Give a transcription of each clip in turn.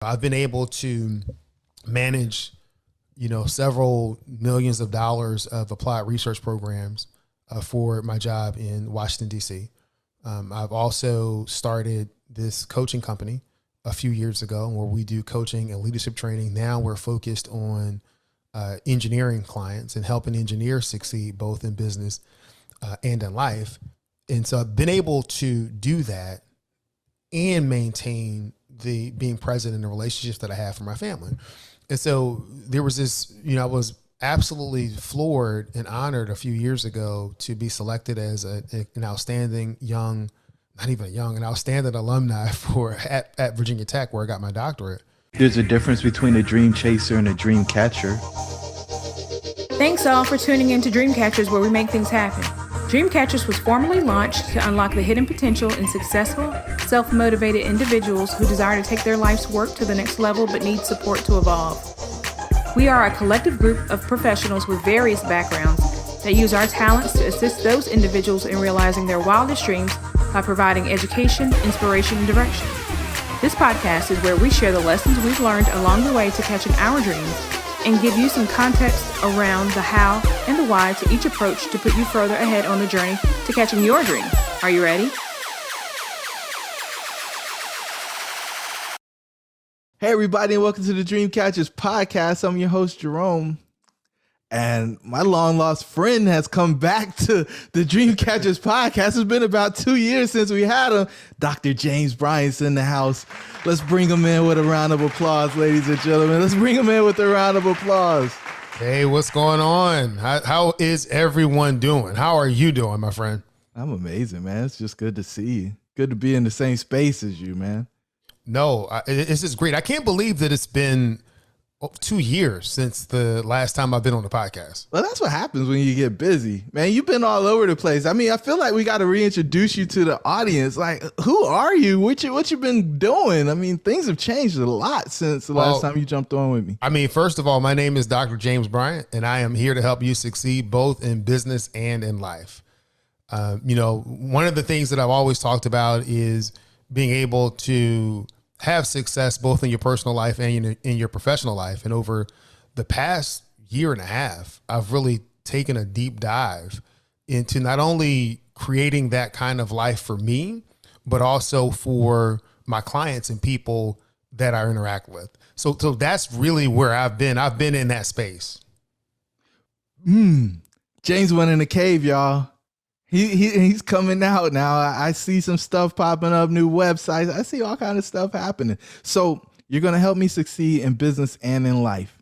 I've been able to manage, several millions of dollars of applied research programs for my job in Washington, D.C. I've also started this coaching company a few years ago where we do coaching and leadership training. Now we're focused on engineering clients and helping engineers succeed both in business and in life. And so I've been able to do that and maintain the being present in the relationships that I have for my family. And so there was this, I was absolutely floored and honored a few years ago to be selected as an outstanding an outstanding alumni at Virginia Tech, where I got my doctorate. There's a difference between a dream chaser and a dream catcher. Thanks all for tuning in to Dream Catchers, where we make things happen. Dream Catchers was formally launched to unlock the hidden potential in successful, self-motivated individuals who desire to take their life's work to the next level but need support to evolve. We are a collective group of professionals with various backgrounds that use our talents to assist those individuals in realizing their wildest dreams by providing education, inspiration, and direction. This podcast is where we share the lessons we've learned along the way to catching our dreams and give you some context around the how and the why to each approach to put you further ahead on the journey to catching your dream. Are you ready? Hey everybody, and welcome to the Dream Catchers podcast. I'm your host, Jerome. And my long lost friend has come back to the Dream Catchers podcast. It's been about 2 years since we had him. Dr. James Bryant's in the house. Let's bring him in with a round of applause, ladies and gentlemen. Let's bring him in with a round of applause. Hey, what's going on? How is everyone doing? How are you doing, my friend? I'm amazing, man. It's just good to see you. Good to be in the same space as you, man. No, it's just great. I can't believe that it's been 2 years since the last time I've been on the podcast. Well, that's what happens when you get busy, man. You've been all over the place. I mean, I feel like we got to reintroduce you to the audience. Like, who are you? What you been doing? I mean, things have changed a lot since the last time you jumped on with me. I mean, first of all, my name is Dr. James Bryant, and I am here to help you succeed both in business and in life. One of the things that I've always talked about is being able to have success both in your personal life and in your professional life. And over the past year and a half, I've really taken a deep dive into not only creating that kind of life for me, but also for my clients and people that I interact with. So that's really where I've been. I've been in that space. James went in the cave, y'all. He's coming out now. I see some stuff popping up, new websites. I see all kind of stuff happening. So you're going to help me succeed in business and in life.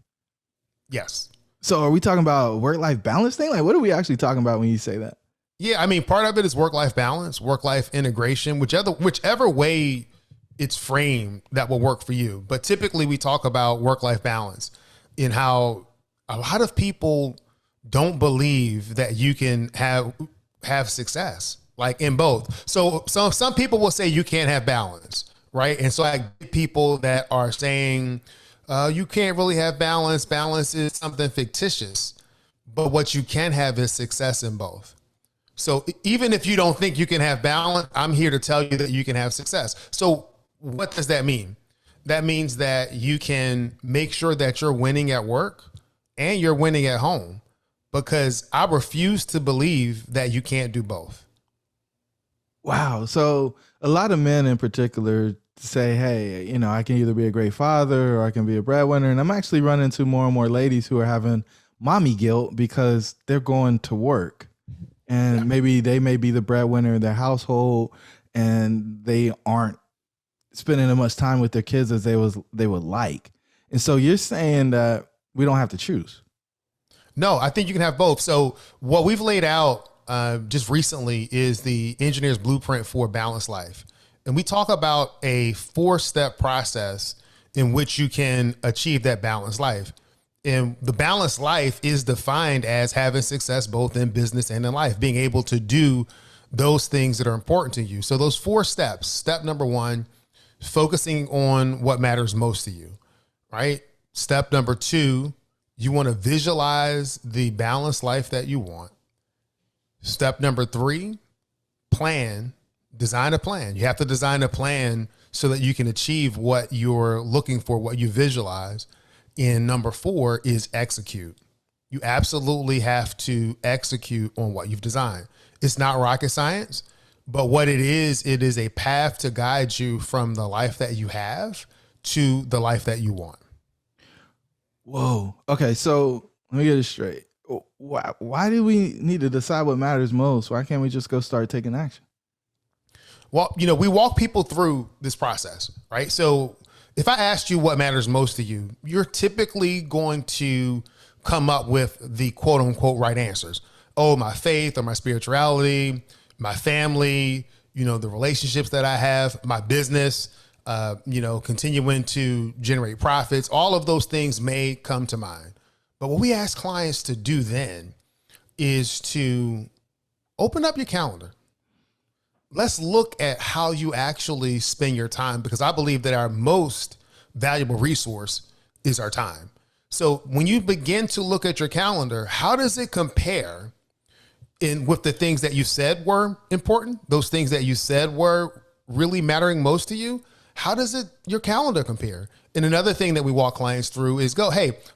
Yes. So are we talking about work-life balance thing? Like, what are we actually talking about when you say that? Yeah. I mean, part of it is work-life balance, work-life integration, whichever way it's framed that will work for you. But typically we talk about work-life balance in how a lot of people don't believe that you can have success, like in both. So some people will say you can't have balance, right? And so I get people that are saying you can't really have balance. Balance is something fictitious, but what you can have is success in both. So even if you don't think you can have balance, I'm here to tell you that you can have success. So what does that mean? That means that you can make sure that you're winning at work and you're winning at home. Because I refuse to believe that you can't do both. Wow. So a lot of men in particular say, hey, I can either be a great father or I can be a breadwinner. And I'm actually running into more and more ladies who are having mommy guilt because they're going to work. And maybe they may be the breadwinner in their household and they aren't spending as much time with their kids as they would like. And so you're saying that we don't have to choose. No, I think you can have both. So what we've laid out just recently is the engineer's blueprint for a balanced life. And we talk about a 4-step process in which you can achieve that balanced life. And the balanced life is defined as having success both in business and in life, being able to do those things that are important to you. So those 4 steps. Step number 1, focusing on what matters most to you, right? Step number 2, you want to visualize the balanced life that you want. Step number 3, design a plan. You have to design a plan so that you can achieve what you're looking for, what you visualize. And number 4 is execute. You absolutely have to execute on what you've designed. It's not rocket science, but what it is a path to guide you from the life that you have to the life that you want. Whoa. Okay, so let me get it straight. Why do we need to decide what matters most? Why can't we just go start taking action? Well, we walk people through this process, right? So if I asked you what matters most to you, you're typically going to come up with the quote unquote right answers. Oh, my faith or my spirituality, my family, the relationships that I have, my business, continuing to generate profits. All of those things may come to mind. But what we ask clients to do then is to open up your calendar. Let's look at how you actually spend your time, because I believe that our most valuable resource is our time. So when you begin to look at your calendar, how does it compare with the things that you said were important, those things that you said were really mattering most to you? How does your calendar compare? And another thing that we walk clients through is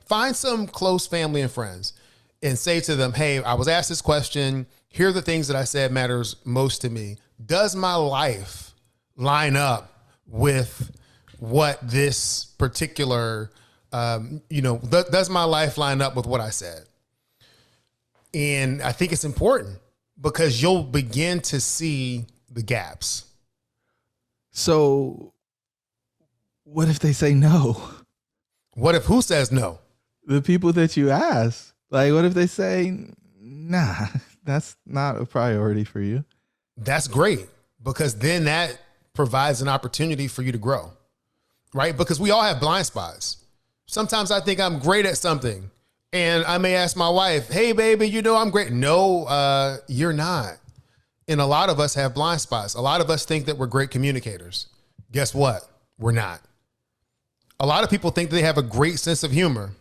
find some close family and friends and say to them, hey, I was asked this question. Here are the things that I said matters most to me. Does my life line up with what this particular, does my life line up with what I said? And I think it's important because you'll begin to see the gaps. So what if they say no? What if who says no? The people that you ask. Like, what if they say, nah, that's not a priority for you? That's great, because then that provides an opportunity for you to grow, right? Because we all have blind spots. Sometimes I think I'm great at something, and I may ask my wife, hey, baby, I'm great. No, you're not. And a lot of us have blind spots. A lot of us think that we're great communicators. Guess what? We're not. A lot of people think they have a great sense of humor.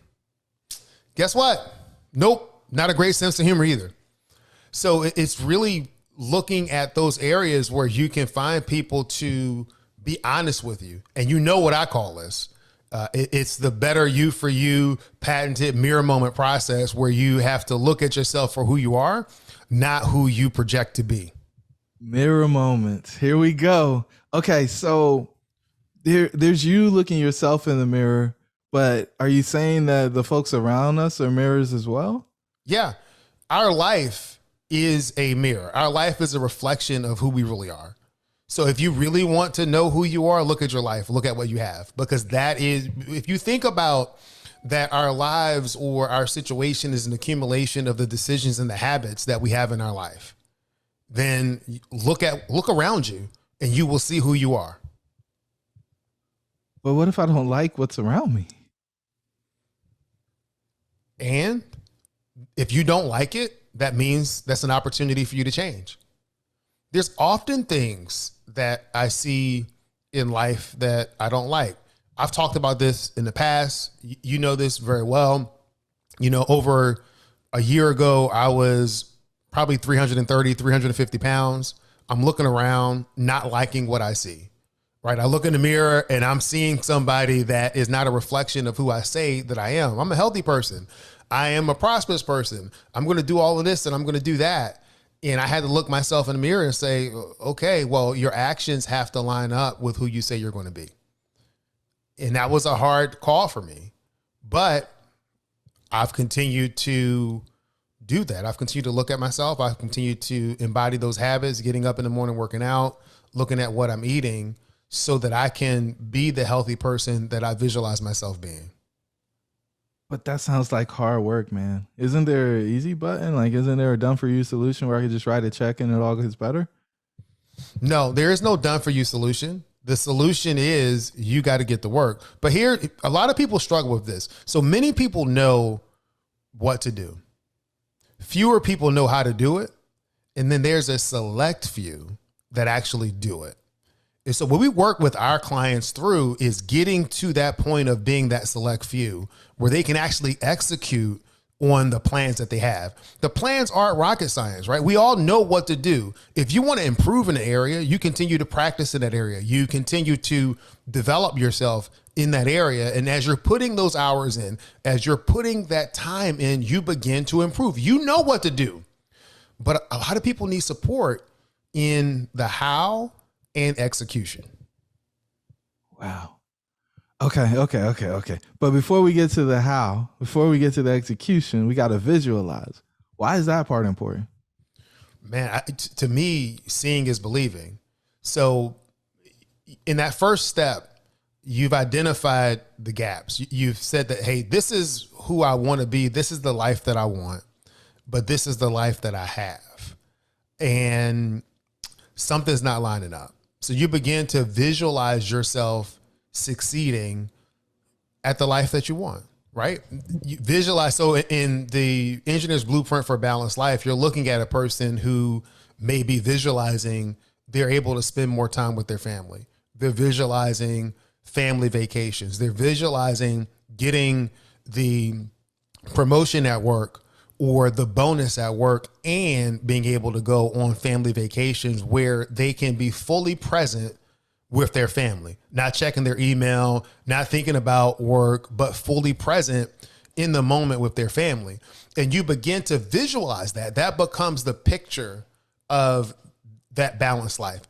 Guess what? Nope, not a great sense of humor either. So it's really looking at those areas where you can find people to be honest with you. And what I call this. It's the better you for you patented mirror moment process, where you have to look at yourself for who you are, not who you project to be. Mirror moments. Here we go. Okay, so there's you looking yourself in the mirror, but are you saying that the folks around us are mirrors as well? Yeah. Our life is a mirror. Our life is a reflection of who we really are. So if you really want to know who you are, look at your life, look at what you have, because that is, if you think about that, our lives or our situation is an accumulation of the decisions and the habits that we have in our life, then look around you and you will see who you are. But what if I don't like what's around me? And if you don't like it, that means that's an opportunity for you to change. There's often things that I see in life that I don't like. I've talked about this in the past. You know this very well. Over a year ago, I was probably 330, 350 pounds. I'm looking around, not liking what I see, right? I look in the mirror and I'm seeing somebody that is not a reflection of who I say that I am. I'm a healthy person. I am a prosperous person. I'm going to do all of this and I'm going to do that. And I had to look myself in the mirror and say, okay, well, your actions have to line up with who you say you're going to be. And that was a hard call for me, but I've continued to do that. I've continued to look at myself. I've continued to embody those habits, getting up in the morning, working out, looking at what I'm eating so that I can be the healthy person that I visualize myself being. But that sounds like hard work, man. Isn't there an easy button? Like, isn't there a done for you solution where I could just write a check and it all gets better? No, there is no done for you solution. The solution is you got to get to work. But here, a lot of people struggle with this. So many people know what to do. Fewer people know how to do it. And then there's a select few that actually do it. And so what we work with our clients through is getting to that point of being that select few where they can actually execute on the plans that they have. The plans aren't rocket science, right? We all know what to do. If you want to improve in an area, you continue to practice in that area. You continue to develop yourself in that area. And as you're putting those hours in, as you're putting that time in, you begin to improve. You know what to do. But a lot of people need support in the how and execution. Wow. Okay. But before we get to the how, before we get to the execution, we got to visualize. Why is that part important? Man, to me, seeing is believing. So in that first step, you've identified the gaps. You've said that, hey, this is who I want to be. This is the life that I want, but this is the life that I have. And something's not lining up. So you begin to visualize yourself succeeding at the life that you want, right? You visualize. So in the engineer's blueprint for a balanced life, you're looking at a person who may be visualizing they're able to spend more time with their family. They're visualizing family vacations. They're visualizing getting the promotion at work or the bonus at work and being able to go on family vacations where they can be fully present with their family, not checking their email, not thinking about work, but fully present in the moment with their family. And you begin to visualize that. That becomes the picture of that balanced life.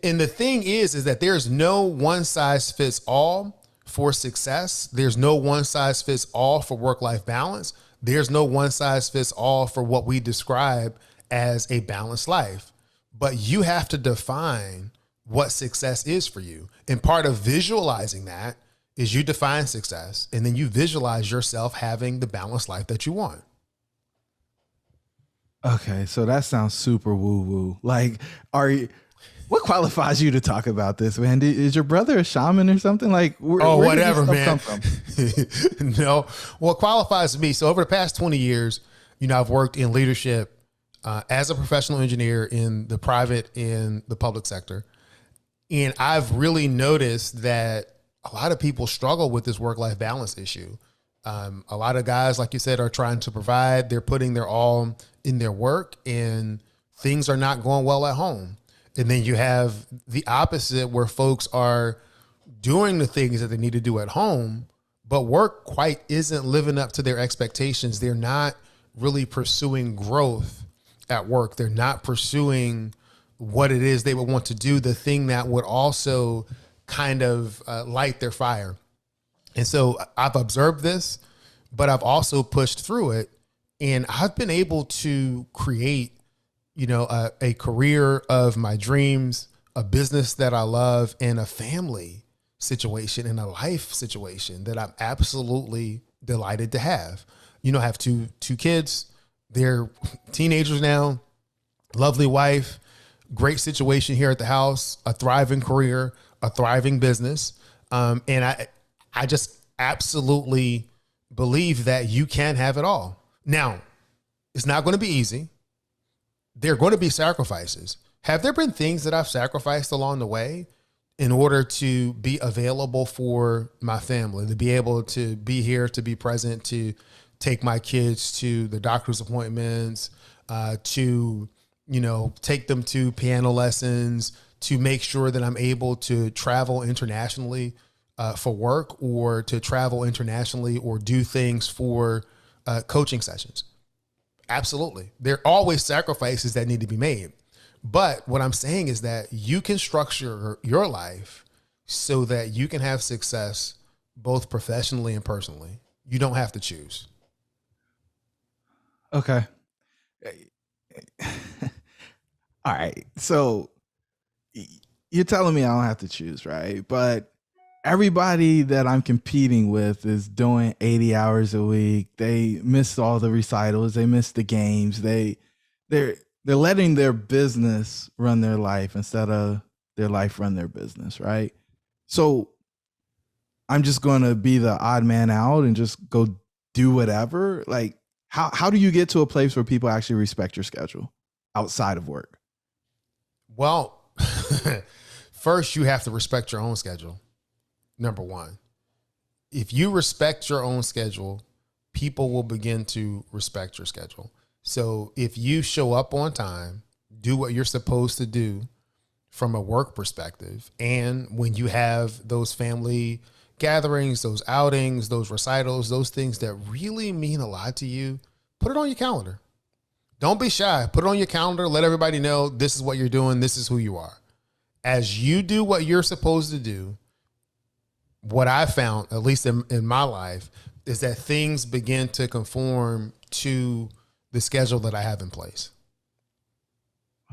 And the thing is that there's no one size fits all for success. There's no one size fits all for work-life balance. There's no one size fits all for what we describe as a balanced life. But you have to define what success is for you. And part of visualizing that is you define success and then you visualize yourself having the balanced life that you want. Okay, so that sounds super woo-woo. Like, what qualifies you to talk about this, man? Is your brother a shaman or something? Like, where whatever, did this stuff man. come from? No, what qualifies me. So over the past 20 years, I've worked in leadership as a professional engineer in the private and the public sector. And I've really noticed that a lot of people struggle with this work-life balance issue. A lot of guys, like you said, are trying to provide. They're putting their all in their work and things are not going well at home. And then you have the opposite where folks are doing the things that they need to do at home, but work quite isn't living up to their expectations. They're not really pursuing growth at work. They're not pursuing what it is they would want to do, the thing that would also kind of light their fire. And so I've observed this, but I've also pushed through it. And I've been able to create, a career of my dreams, a business that I love, and a family situation and a life situation that I'm absolutely delighted to have. I have two kids. They're teenagers now, lovely wife, great situation here at the house, a thriving career, a thriving business. And I just absolutely believe that you can have it all. Now, it's not going to be easy. There are going to be sacrifices. Have there been things that I've sacrificed along the way in order to be available for my family, to be able to be here, to be present, to take my kids to the doctor's appointments, to take them to piano lessons, to make sure that I'm able to travel internationally for work or to travel internationally or do things for coaching sessions? Absolutely. There are always sacrifices that need to be made. But what I'm saying is that you can structure your life so that you can have success both professionally and personally. You don't have to choose. Okay. All right. So you're telling me I don't have to choose, right? But everybody that I'm competing with is doing 80 hours a week. They miss all the recitals. They miss the games. They're letting their business run their life instead of their life run their business, right? So I'm just going to be the odd man out and just go do whatever. Like, how do you get to a place where people actually respect your schedule outside of work? Well, first you have to respect your own schedule. Number one, if you respect your own schedule, people will begin to respect your schedule. So if you show up on time, do what you're supposed to do from a work perspective, and when you have those family gatherings, those outings, those recitals, those things that really mean a lot to you, put it on your calendar. Don't be shy. Put it on your calendar. Let everybody know this is what you're doing. This is who you are. As you do what you're supposed to do, what I found, at least in my life, is that things begin to conform to the schedule that I have in place.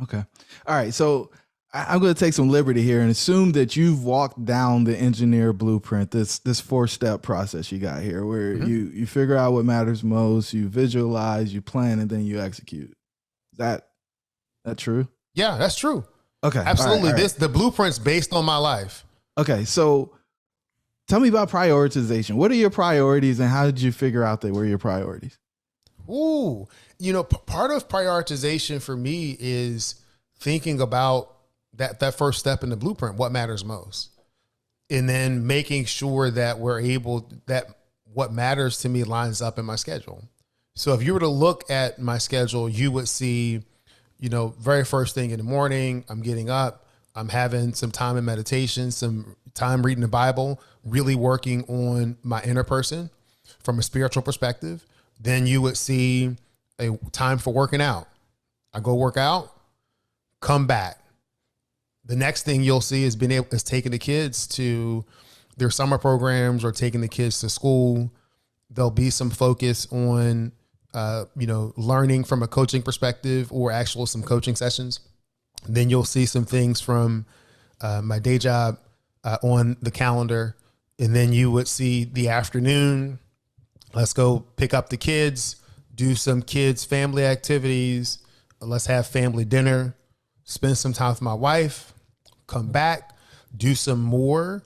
Okay. All right. So I'm going to take some liberty here and assume that you've walked down the engineer blueprint, this 4-step process you got here, where you figure out what matters most, you visualize, you plan, and then you execute. Is that true? Yeah, that's true. Okay. Absolutely. All right. The blueprint's based on my life. Okay. So tell me about prioritization. What are your priorities, and how did you figure out they were your priorities? Ooh, part of prioritization for me is thinking about that first step in the blueprint, what matters most. And then making sure that that what matters to me lines up in my schedule. So if you were to look at my schedule, you would see, very first thing in the morning, I'm getting up, I'm having some time in meditation, some time reading the Bible, really working on my inner person from a spiritual perspective. Then you would see a time for working out. I go work out, come back. The next thing you'll see is taking the kids to their summer programs or taking the kids to school. There'll be some focus on, learning from a coaching perspective or some coaching sessions. Then you'll see some things from my day job on the calendar. And then you would see the afternoon. Let's go pick up the kids, do some kids' family activities. Let's have family dinner, spend some time with my wife, come back, do some more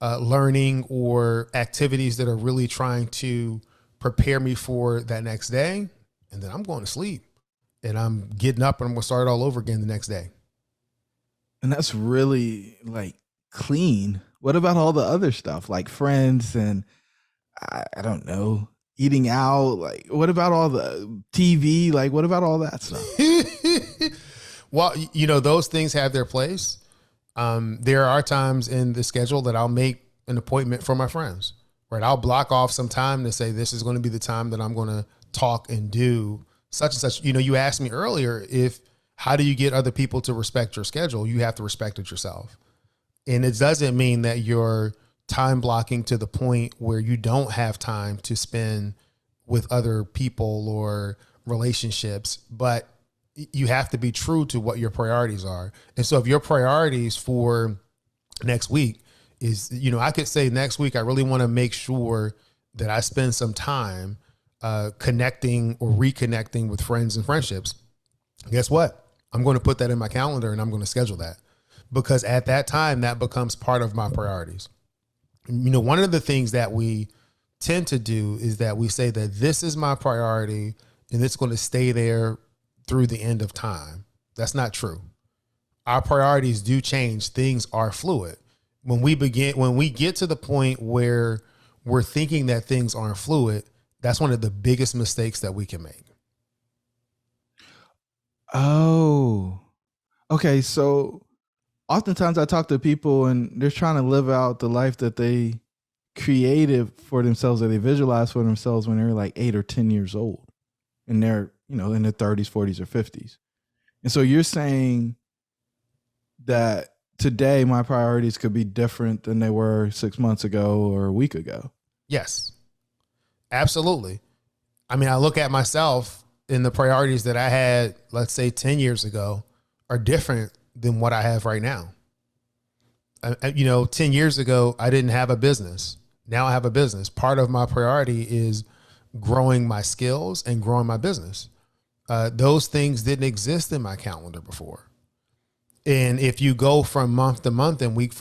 learning or activities that are really trying to prepare me for that next day. And then I'm going to sleep and I'm getting up and I'm going to start all over again the next day. And that's really clean. What about all the other stuff like friends and I don't know, eating out? What about all the TV? What about all that stuff? Well, those things have their place. There are times in the schedule that I'll make an appointment for my friends, right? I'll block off some time to say, this is going to be the time that I'm going to talk and do such and such. You asked me earlier, how do you get other people to respect your schedule? You have to respect it yourself. And it doesn't mean that you're time blocking to the point where you don't have time to spend with other people or relationships, but you have to be true to what your priorities are. And so if your priorities for next week is, I could say next week, I really want to make sure that I spend some time connecting or reconnecting with friends and friendships. Guess what? I'm going to put that in my calendar and I'm going to schedule that, because at that time, that becomes part of my priorities. One of the things that we tend to do is that we say that this is my priority and it's going to stay there through the end of time. That's not true. Our priorities do change. Things are fluid. When we get to the point where we're thinking that things aren't fluid, that's one of the biggest mistakes that we can make. Oh, okay. So oftentimes I talk to people and they're trying to live out the life that they created for themselves, or they visualized for themselves when they were 8 or 10 years old, and they're, in their 30s, 40s, or 50s. And so you're saying that today my priorities could be different than they were 6 months ago or a week ago. Yes, absolutely. I mean, I look at myself, and the priorities that I had, let's say 10 years ago, are different than what I have right now. 10 years ago, I didn't have a business. Now I have a business. Part of my priority is growing my skills and growing my business. Those things didn't exist in my calendar before. And if you go from month to month and week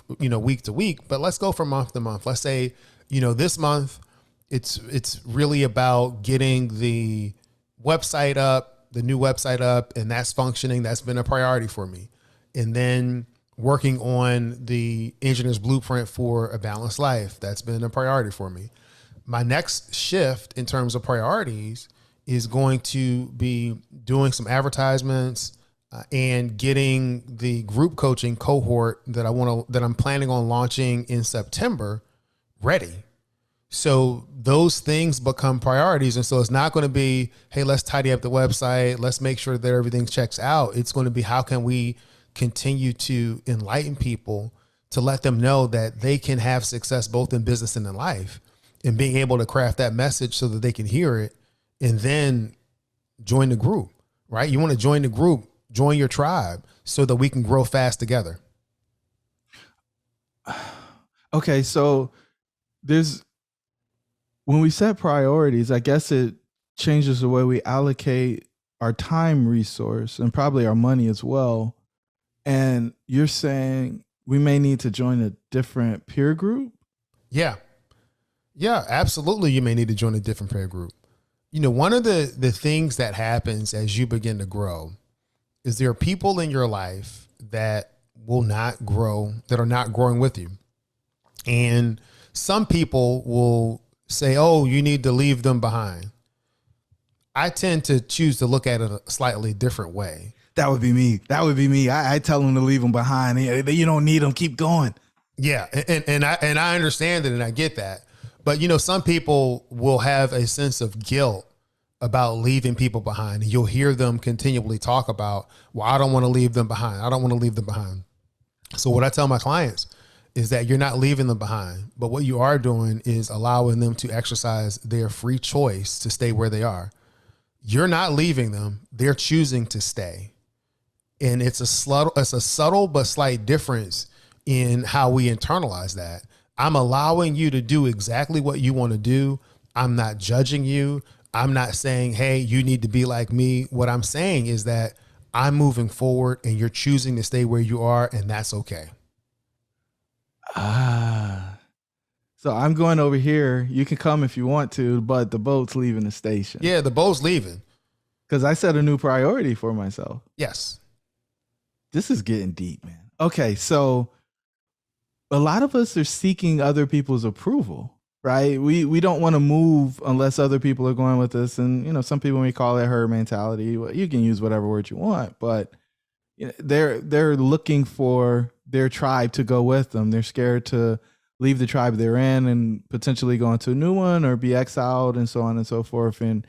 to week, but let's go from month to month. Let's say, this month it's really about getting the website up, the new website up, and that's functioning. That's been a priority for me. And then working on the engineer's blueprint for a balanced life. That's been a priority for me. My next shift in terms of priorities is going to be doing some advertisements and getting the group coaching cohort that I'm planning on launching in September ready. So those things become priorities. And so it's not going to be, hey, let's tidy up the website. Let's make sure that everything checks out. It's going to be, how can we continue to enlighten people to let them know that they can have success both in business and in life, and being able to craft that message so that they can hear it and then join the group, right? You want to join the group, join your tribe so that we can grow fast together. Okay. So when we set priorities, I guess it changes the way we allocate our time resource and probably our money as well. And you're saying we may need to join a different peer group? Yeah. Yeah, absolutely. You may need to join a different peer group. You know, one of the things that happens as you begin to grow is there are people in your life that will not grow, that are not growing with you. And some people will say, oh, you need to leave them behind. I tend to choose to look at it a slightly different way. That would be me. I tell them to leave them behind. You don't need them. Keep going. Yeah. And I understand it and I get that. But, you know, some people will have a sense of guilt about leaving people behind. And you'll hear them continually talk about, well, I don't want to leave them behind. I don't want to leave them behind. So what I tell my clients is that you're not leaving them behind, but what you are doing is allowing them to exercise their free choice to stay where they are. You're not leaving them. They're choosing to stay. And it's a subtle but slight difference in how we internalize that. I'm allowing you to do exactly what you want to do. I'm not judging you. I'm not saying, hey, you need to be like me. What I'm saying is that I'm moving forward and you're choosing to stay where you are, and that's okay. So I'm going over here. You can come if you want to, but the boat's leaving the station. Yeah, the boat's leaving. Because I set a new priority for myself. Yes. This is getting deep, man. Okay, so a lot of us are seeking other people's approval, right? We don't want to move unless other people are going with us. And, you know, some people may call it herd mentality. Well, you can use whatever word you want, but you know, they're looking for their tribe to go with them. They're scared to leave the tribe they're in and potentially go into a new one or be exiled and so on and so forth. And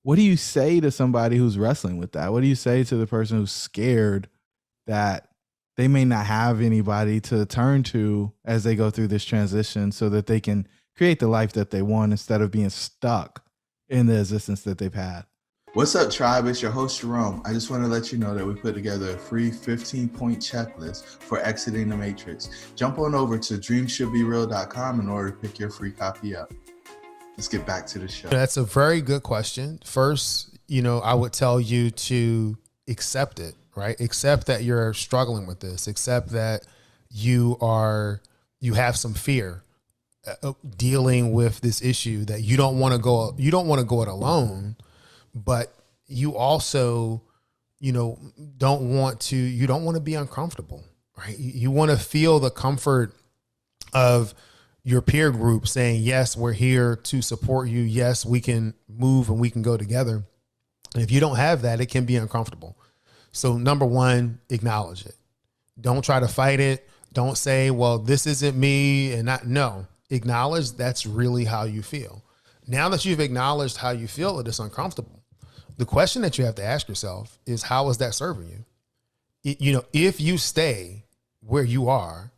what do you say to somebody who's wrestling with that? What do you say to the person who's scared that they may not have anybody to turn to as they go through this transition so that they can create the life that they want instead of being stuck in the existence that they've had? What's up, tribe? It's your host, Jerome. I just want to let you know that we put together a free 15-point checklist for exiting the matrix. Jump on over to dreamshouldbereal.com in order to pick your free copy up. Let's get back to the show. That's a very good question. First, you know, I would tell you to accept it, right? Accept that you're struggling with this. Accept that you have some fear dealing with this issue, that you don't want to go it alone. But you also, you know, don't want to be uncomfortable, right? You want to feel the comfort of your peer group saying, yes, we're here to support you. Yes, we can move and we can go together. And if you don't have that, it can be uncomfortable. So number one, acknowledge it. Don't try to fight it. Don't say, well, this isn't me. No, acknowledge that's really how you feel. Now that you've acknowledged how you feel, it is uncomfortable. The question that you have to ask yourself is, how is that serving you? You know, if you stay where you are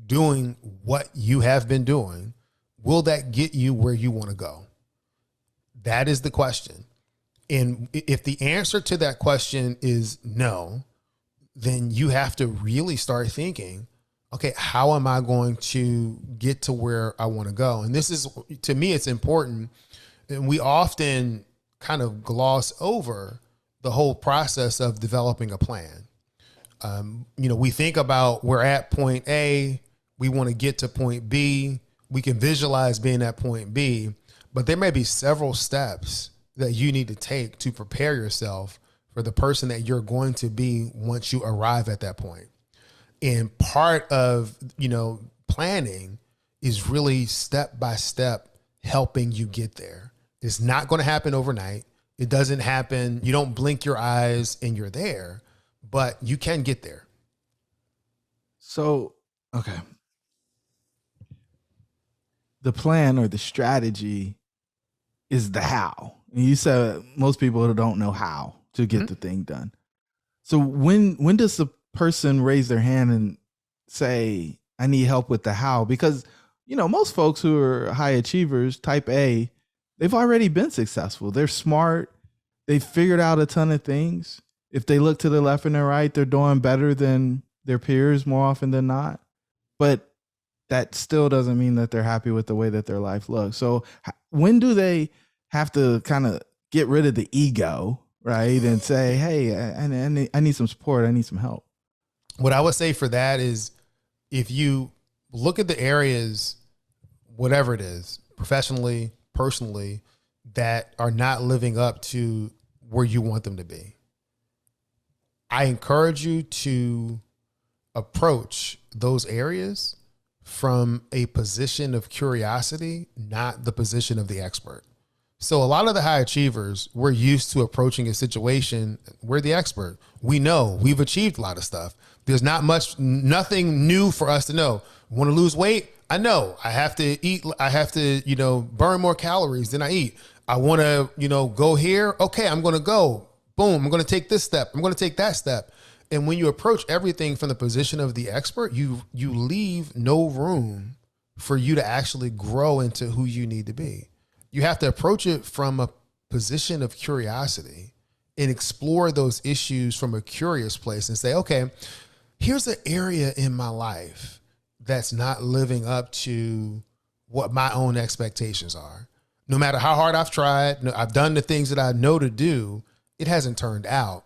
doing what you have been doing, will that get you where you want to go? That is the question. And if the answer to that question is no, then you have to really start thinking, okay, how am I going to get to where I want to go? And this is, to me, it's important. And we often kind of gloss over the whole process of developing a plan. You know, we think about, we're at point A, we want to get to point B. We can visualize being at point B, but there may be several steps that you need to take to prepare yourself for the person that you're going to be once you arrive at that point. And part of, you know, planning is really step by step helping you get there. It's not going to happen overnight. It doesn't happen. You don't blink your eyes and you're there, but you can get there. So, okay. The plan or the strategy is the how. And you said most people don't know how to get the thing done. So when does the person raise their hand and say, I need help with the how? Because, most folks who are high achievers, type A, they've already been successful. They're smart. They've figured out a ton of things. If they look to the left and the right, they're doing better than their peers more often than not. But that still doesn't mean that they're happy with the way that their life looks. So when do they have to kind of get rid of the ego, right? And say, hey, I need some support. I need some help. What I would say for that is if you look at the areas, whatever it is, professionally, personally, that are not living up to where you want them to be, I encourage you to approach those areas from a position of curiosity, not the position of the expert. So a lot of the high achievers, we're used to approaching a situation. We're the expert. We know we've achieved a lot of stuff. There's nothing new for us to know. Want to lose weight? I know I have to eat. I have to, burn more calories than I eat. I want to, go here. Okay, I'm going to go. Boom. I'm going to take this step. I'm going to take that step. And when you approach everything from the position of the expert, you leave no room for you to actually grow into who you need to be. You have to approach it from a position of curiosity and explore those issues from a curious place and say, okay, here's an area in my life that's not living up to what my own expectations are. No matter how hard I've tried, I've done the things that I know to do, it hasn't turned out.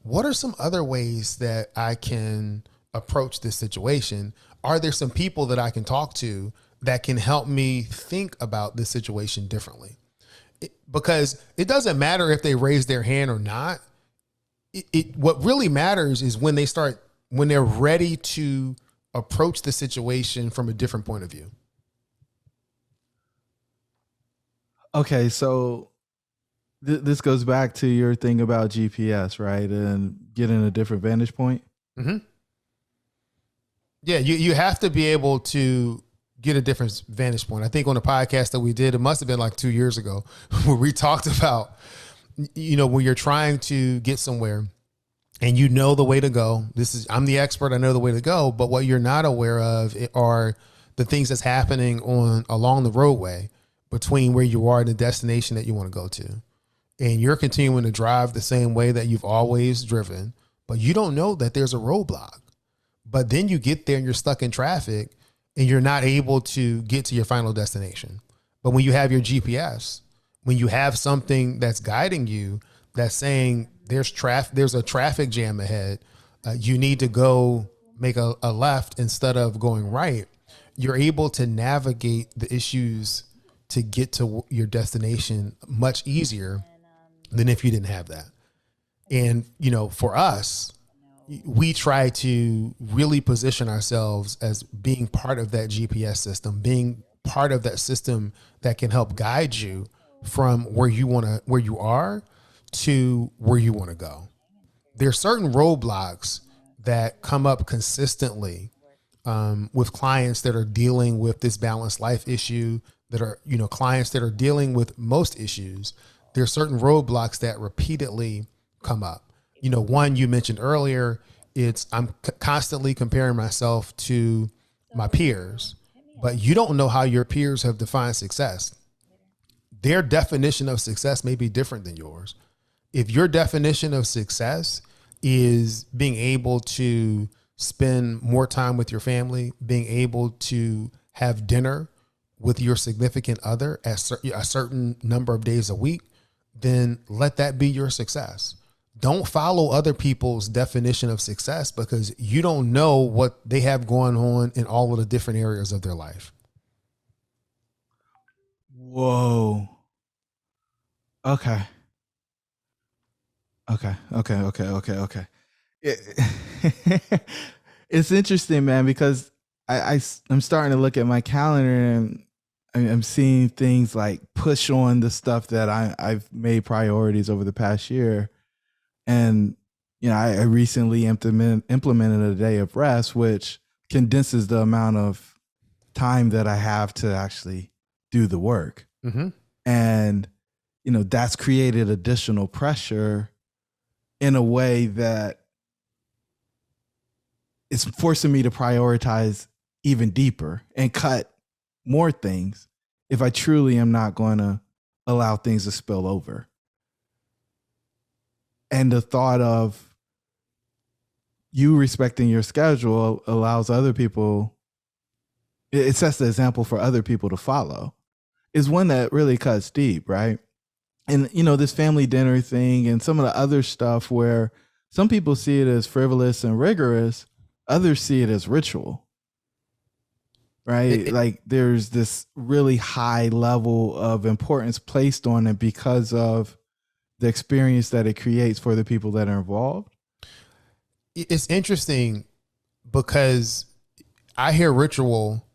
What are some other ways that I can approach this situation? Are there some people that I can talk to that can help me think about this situation differently? Because it doesn't matter if they raise their hand or not. What really matters is when they're ready to approach the situation from a different point of view. Okay, so this goes back to your thing about GPS, right? And getting a different vantage point. Mm-hmm. Yeah, you have to be able to get a different vantage point. I think on the podcast that we did, it must have been like 2 years ago, where we talked about, when you're trying to get somewhere and the way to go. I'm the expert. I know the way to go. But what you're not aware of are the things that's happening along the roadway between where you are and the destination that you want to go to. And you're continuing to drive the same way that you've always driven, but you don't know that there's a roadblock. But then you get there and you're stuck in traffic and you're not able to get to your final destination. But when you have your GPS, when you have something that's guiding you, that's saying there's a traffic jam ahead, you need to go make a left instead of going right, you're able to navigate the issues to get to your destination much easier than if you didn't have that. And, for us, we try to really position ourselves as being part of that GPS system, being part of that system that can help guide you from where you are to where you want to go. There are certain roadblocks that come up consistently with clients that are dealing with this balanced life issue, that are, clients that are dealing with most issues. There are certain roadblocks that repeatedly come up. One you mentioned earlier, I'm constantly comparing myself to my peers, but you don't know how your peers have defined success. Their definition of success may be different than yours. If your definition of success is being able to spend more time with your family, being able to have dinner with your significant other at a certain number of days a week, then let that be your success. Don't follow other people's definition of success because you don't know what they have going on in all of the different areas of their life. Whoa. Okay. It's interesting, man, because I'm starting to look at my calendar and I'm seeing things like push on the stuff that I've made priorities over the past year. And, I recently implemented a day of rest, which condenses the amount of time that I have to actually do the work. Mm-hmm. And, that's created additional pressure in a way that it's forcing me to prioritize even deeper and cut more things if I truly am not going to allow things to spill over. And the thought of you respecting your schedule allows other people, it sets the example for other people to follow, is one that really cuts deep, right? And, this family dinner thing and some of the other stuff where some people see it as frivolous and rigorous, others see it as ritual, right? Like there's this really high level of importance placed on it because of the experience that it creates for the people that are involved. It's interesting because I hear ritual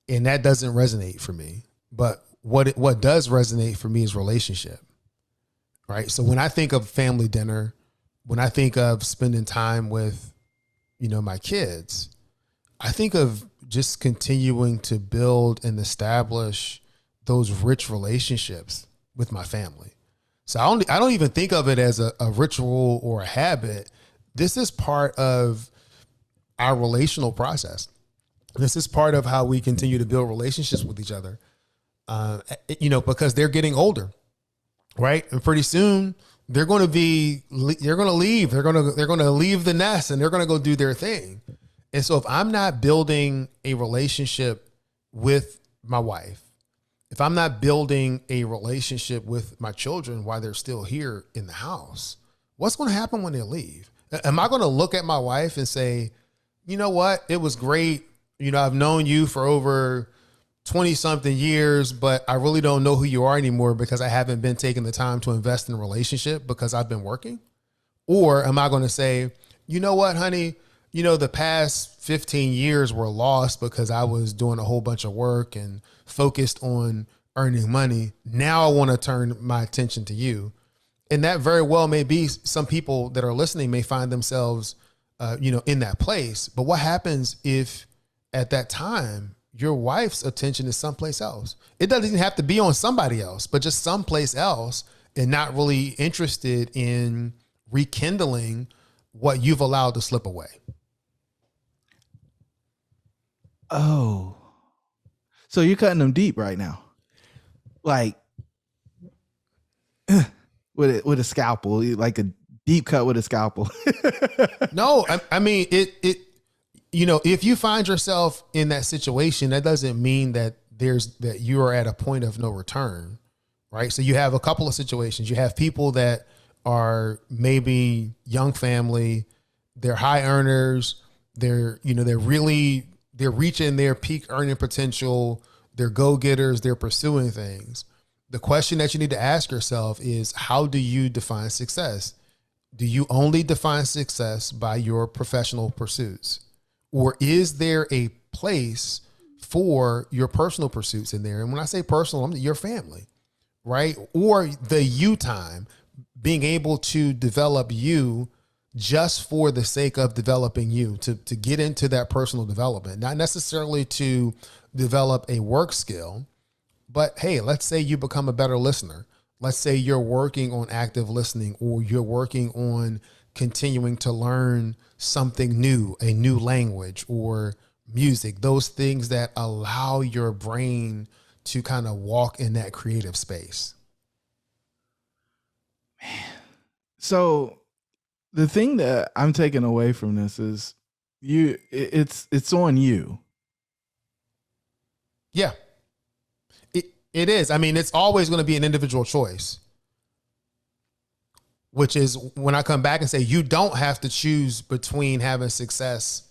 and that doesn't resonate for me. But what does resonate for me is relationship, right? So when I think of family dinner, when I think of spending time with, my kids, I think of just continuing to build and establish those rich relationships with my family. So I don't even think of it as a ritual or a habit. This is part of our relational process. This is part of how we continue to build relationships with each other. Because they're getting older, right? And pretty soon they're going to leave. They're going to leave the nest and they're going to go do their thing. And so if I'm not building a relationship with my wife, if I'm not building a relationship with my children while they're still here in the house, what's going to happen when they leave? Am I going to look at my wife and say, you know what? It was great. I've known you for over 20 something years, but I really don't know who you are anymore because I haven't been taking the time to invest in a relationship because I've been working? Or am I going to say, you know what, honey, the past 15 years were lost because I was doing a whole bunch of work and focused on earning money. Now I want to turn my attention to you. And that very well may be some people that are listening may find themselves, in that place. But what happens if at that time, your wife's attention is someplace else? It doesn't even have to be on somebody else, but just someplace else and not really interested in rekindling what you've allowed to slip away. Oh, so you're cutting them deep right now. Like with a scalpel, like a deep cut with a scalpel. No, I mean, if you find yourself in that situation, that doesn't mean that you are at a point of no return, right? So you have a couple of situations. You have people that are maybe young family, they're high earners, they're reaching their peak earning potential, they're go-getters, they're pursuing things. The question that you need to ask yourself is, how do you define success? Do you only define success by your professional pursuits? Or is there a place for your personal pursuits in there? And when I say personal, I mean your family, right? Or the you time, being able to develop you just for the sake of developing you, to get into that personal development, not necessarily to develop a work skill, but hey, let's say you become a better listener. Let's say you're working on active listening, or you're working on continuing to learn something new, a new language or music, those things that allow your brain to kind of walk in that creative space. Man. So the thing that I'm taking away from this is it's on you. Yeah, it is. I mean, it's always going to be an individual choice, which is when I come back and say, you don't have to choose between having success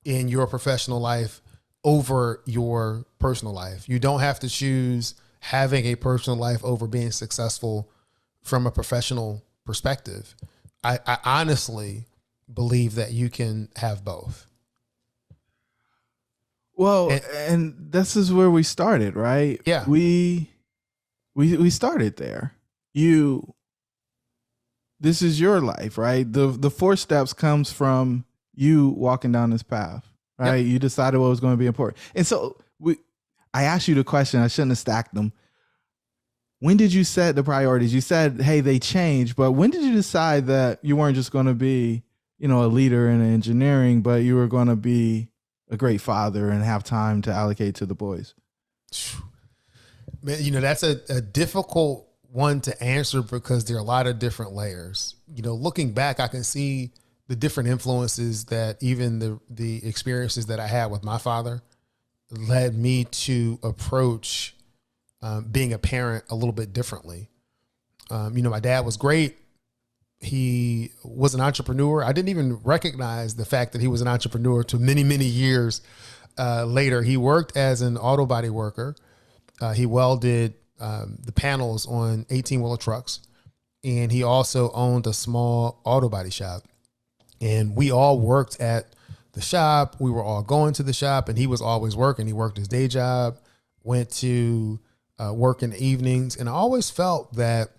in your professional life over your personal life. You don't have to choose having a personal life over being successful from a professional perspective. I honestly believe that you can have both. Well, and this is where we started, right? Yeah. We started there. This is your life, right? The 4 steps comes from you walking down this path, right? Yep. You decided what was going to be important. And so I asked you the question, I shouldn't have stacked them. When did you set the priorities? You said, hey, they changed, but when did you decide that you weren't just going to be, a leader in engineering, but you were going to be a great father and have time to allocate to the boys? Man, that's a difficult one to answer because there are a lot of different layers. Looking back, I can see the different influences that even the experiences that I had with my father led me to approach being a parent a little bit differently. My dad was great. He was an entrepreneur. I didn't even recognize the fact that he was an entrepreneur till many, many years later. He worked as an auto body worker. He welded the panels on 18-wheeler trucks, and he also owned a small auto body shop. And we all worked at the shop. We were all going to the shop, and he was always working. He worked his day job, went to work in the evenings, and I always felt that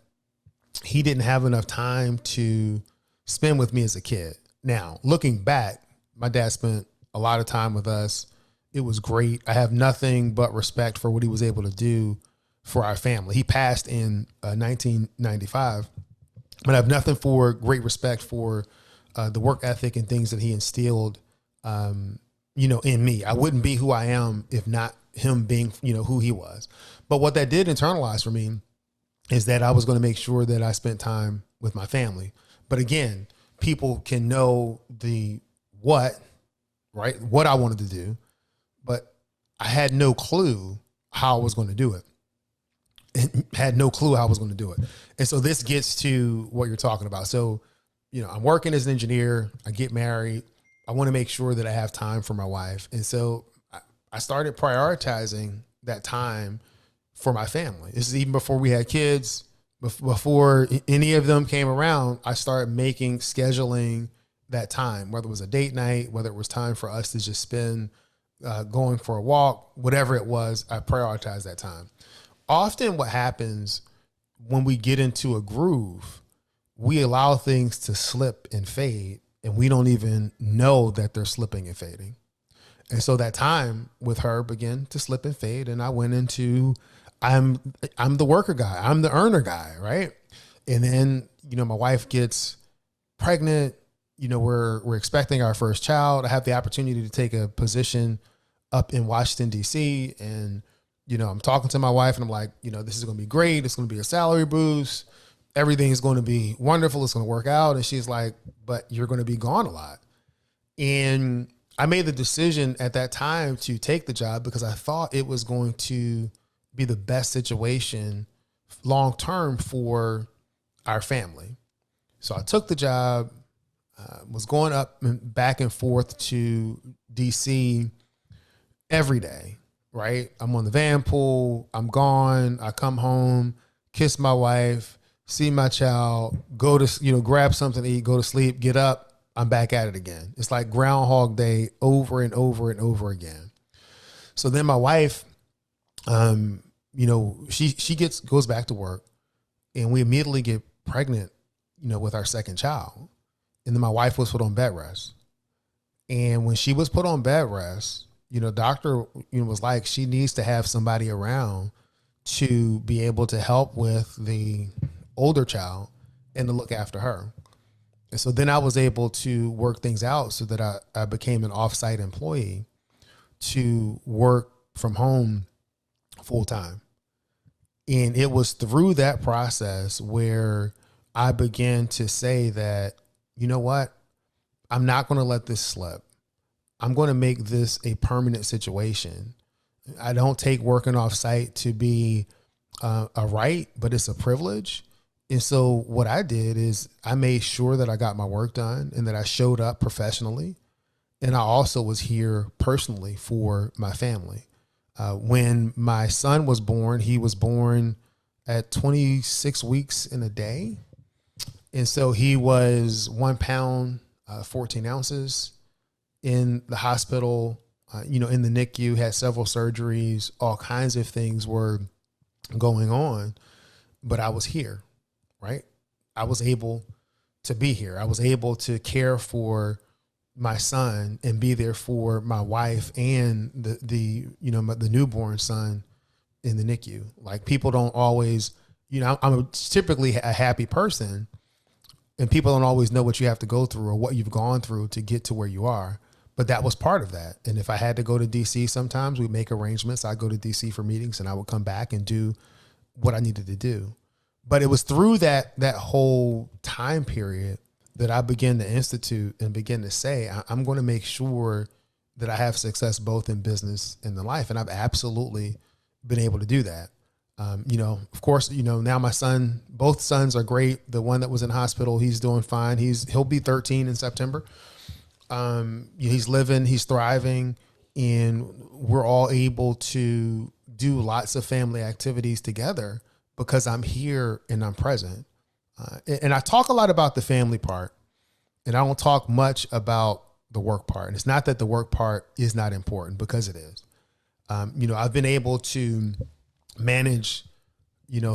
he didn't have enough time to spend with me as a kid. Now, looking back, my dad spent a lot of time with us. It was great. I have nothing but respect for what he was able to do for our family. He passed in 1995, but I have nothing for great respect for the work ethic and things that he instilled, in me. I wouldn't be who I am if not him being, who he was. But what that did internalize for me is that I was going to make sure that I spent time with my family. But again, people can know the what I wanted to do, but I had no clue how I was going to do it. Had no clue how I was going to do it. And so this gets to what you're talking about. So, I'm working as an engineer. I get married. I want to make sure that I have time for my wife. And so I started prioritizing that time for my family. This is even before we had kids, before any of them came around. I started scheduling that time, whether it was a date night, whether it was time for us to just spend going for a walk, whatever it was, I prioritized that time. Often what happens when we get into a groove, we allow things to slip and fade, and we don't even know that they're slipping and fading. And so that time with her began to slip and fade, and I went into, I'm the worker guy, I'm the earner guy, right? And then, my wife gets pregnant, we're expecting our first child. I have the opportunity to take a position up in Washington, D.C., and I'm talking to my wife and I'm like, this is going to be great. It's going to be a salary boost. Everything's going to be wonderful. It's going to work out. And she's like, but you're going to be gone a lot. And I made the decision at that time to take the job because I thought it was going to be the best situation long-term for our family. So I took the job, was going up and back and forth to DC every day. Right? I'm on the van pool. I'm gone. I come home, kiss my wife, see my child, go to, grab something to eat, go to sleep, get up. I'm back at it again. It's like Groundhog Day over and over and over again. So then my wife, she goes back to work, and we immediately get pregnant, with our second child. And then my wife was put on bed rest. And when she was put on bed rest, doctor, was like, she needs to have somebody around to be able to help with the older child and to look after her. And so then I was able to work things out so that I became an off-site employee to work from home full time. And it was through that process where I began to say that, you know what, I'm not going to let this slip. I'm going to make this a permanent situation. I don't take working off site to be a right, but it's a privilege. And so what I did is I made sure that I got my work done and that I showed up professionally. And I also was here personally for my family. When my son was born, he was born at 26 weeks in a day. And so he was 1 pound, 14 ounces in the hospital in the NICU, had several surgeries, all kinds of things were going on, but I was here, right? I was able to be here. I was able to care for my son and be there for my wife and the newborn son in the NICU. Like, people don't always, I'm typically a happy person, and people don't always know what you have to go through or what you've gone through to get to where you are. But that was part of that. And if I had to go to DC, sometimes we make arrangements. I'd go to DC for meetings and I would come back and do what I needed to do. But it was through that whole time period that I began to institute and begin to say, I'm going to make sure that I have success both in business and in life. And I've absolutely been able to do that. Of course, now my son, both sons are great. The one that was in hospital, he's doing fine. He'll be 13 in September. He's living, he's thriving, and we're all able to do lots of family activities together because I'm here and I'm present. And I talk a lot about the family part, and I don't talk much about the work part. And it's not that the work part is not important, because it is. I've been able to manage,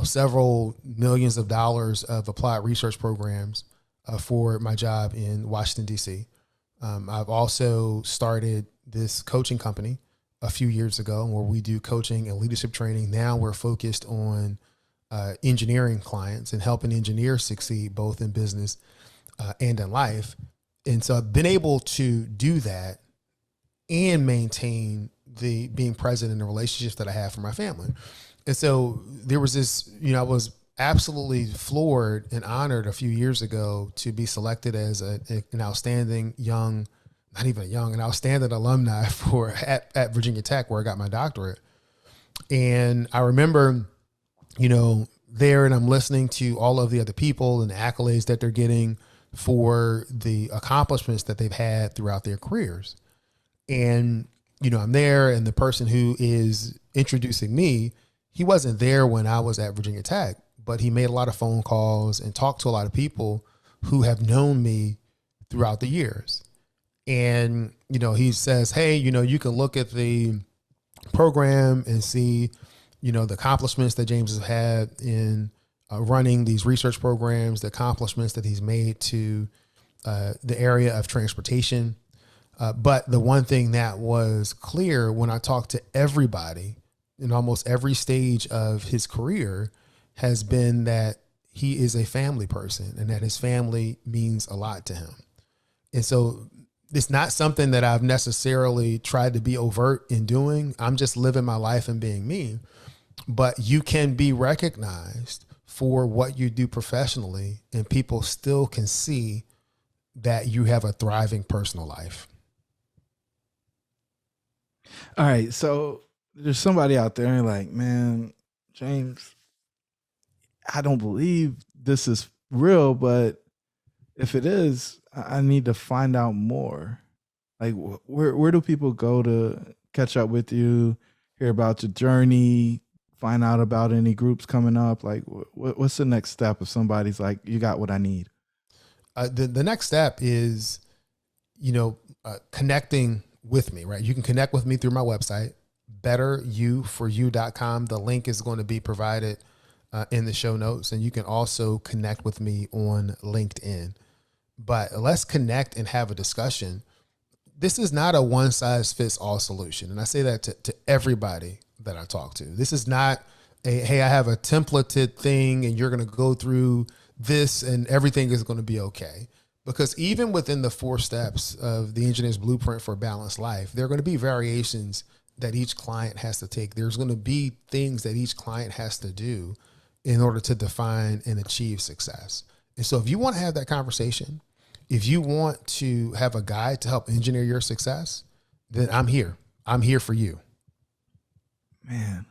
several millions of dollars of applied research programs for my job in Washington, D.C. I've also started this coaching company a few years ago where we do coaching and leadership training. Now we're focused on engineering clients and helping engineers succeed both in business and in life. And so I've been able to do that and maintain the being present in the relationships that I have for my family. And so there was this, I was absolutely floored and honored a few years ago to be selected as an outstanding an outstanding alumni at Virginia Tech, where I got my doctorate. And I remember, there, and I'm listening to all of the other people and the accolades that they're getting for the accomplishments that they've had throughout their careers. And, I'm there, and the person who is introducing me, he wasn't there when I was at Virginia Tech, but he made a lot of phone calls and talked to a lot of people who have known me throughout the years. And, he says, hey, you can look at the program and see, the accomplishments that James has had in running these research programs, the accomplishments that he's made to the area of transportation. But the one thing that was clear when I talked to everybody in almost every stage of his career has been that he is a family person and that his family means a lot to him. And so it's not something that I've necessarily tried to be overt in doing. I'm just living my life and being me. But you can be recognized for what you do professionally, and people still can see that you have a thriving personal life. All right. So there's somebody out there like, man, James, I don't believe this is real, but if it is, I need to find out more. Like, where do people go to catch up with you, hear about your journey, find out about any groups coming up? Like, what's the next step if somebody's like, you got what I need? The next step is, connecting with me, right? You can connect with me through my website, betteryouforyou.com. The link is going to be provided in the show notes, and you can also connect with me on LinkedIn. But let's connect and have a discussion. This is not a one size fits all solution. And I say that to everybody that I talk to. This is not hey, I have a templated thing and you're going to go through this and everything is going to be okay. Because even within the 4 steps of the engineer's blueprint for a balanced life, there are going to be variations that each client has to take. There's going to be things that each client has to do in order to define and achieve success. And so if you want to have that conversation, if you want to have a guide to help engineer your success, then I'm here. I'm here for you. Man,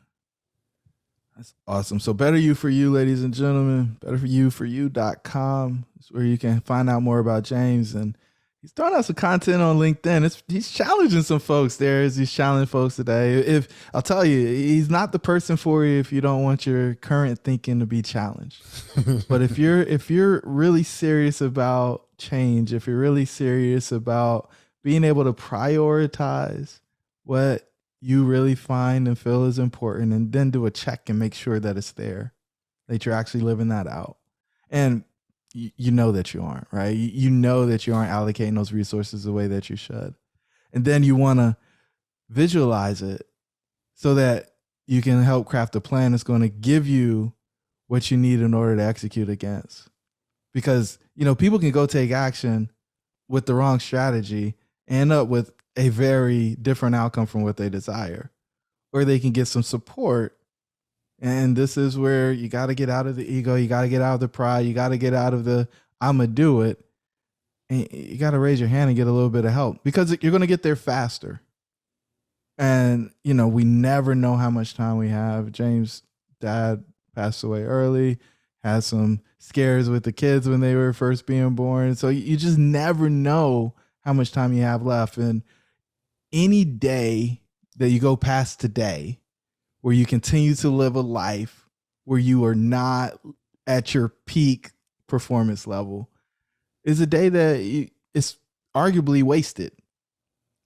that's awesome. So Better You For You, ladies and gentlemen, betteryouforyou.com is where you can find out more about James. And he's throwing out some content on LinkedIn. He's challenging some folks there as he's challenging folks today. If I'll tell you, he's not the person for you if you don't want your current thinking to be challenged. But if you're really serious about change, if you're really serious about being able to prioritize what you really find and feel is important, and then do a check and make sure that it's there, that you're actually living that out. And you know that you aren't, right? You know that you aren't allocating those resources the way that you should. And then you want to visualize it so that you can help craft a plan that's going to give you what you need in order to execute against. Because, people can go take action with the wrong strategy and end up with a very different outcome from what they desire. Or they can get some support. And this is where you got to get out of the ego. You got to get out of the pride. You got to get out of the, I'm going to do it. And you got to raise your hand and get a little bit of help, because you're going to get there faster. And, we never know how much time we have. James' dad passed away early, had some scares with the kids when they were first being born. So you just never know how much time you have left. And any day that you go past today where you continue to live a life where you are not at your peak performance level is a day that it's arguably wasted,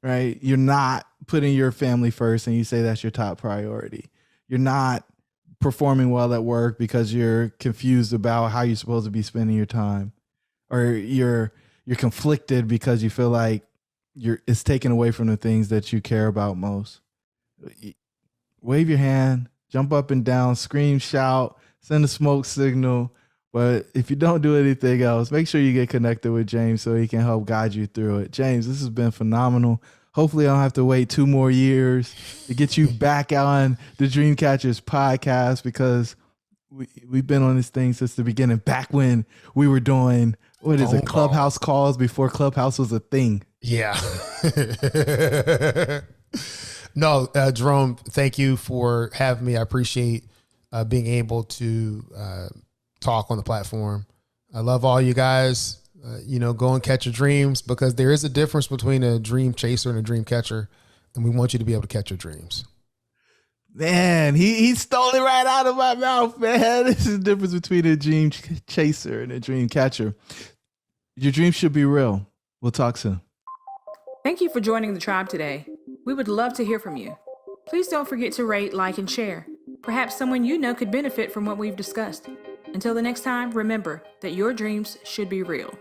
right? You're not putting your family first and you say that's your top priority. You're not performing well at work because you're confused about how you're supposed to be spending your time, or you're conflicted because you feel like it's taken away from the things that you care about most. Wave your hand, jump up and down, scream, shout, send a smoke signal. But if you don't do anything else, make sure you get connected with James so he can help guide you through it. James, this has been phenomenal. Hopefully I don't have to wait 2 more years to get you back on the Dreamcatchers podcast, because we've been on this thing since the beginning, back when we were doing, Clubhouse calls before Clubhouse was a thing. Yeah. No, Jerome, thank you for having me. I appreciate being able to talk on the platform. I love all you guys. Go and catch your dreams, because there is a difference between a dream chaser and a dream catcher. And we want you to be able to catch your dreams. Man, he stole it right out of my mouth, man. This is the difference between a dream chaser and a dream catcher. Your dreams should be real. We'll talk soon. Thank you for joining the tribe today. We would love to hear from you. Please don't forget to rate, like, and share. Perhaps someone you know could benefit from what we've discussed. Until the next time, remember that your dreams should be real.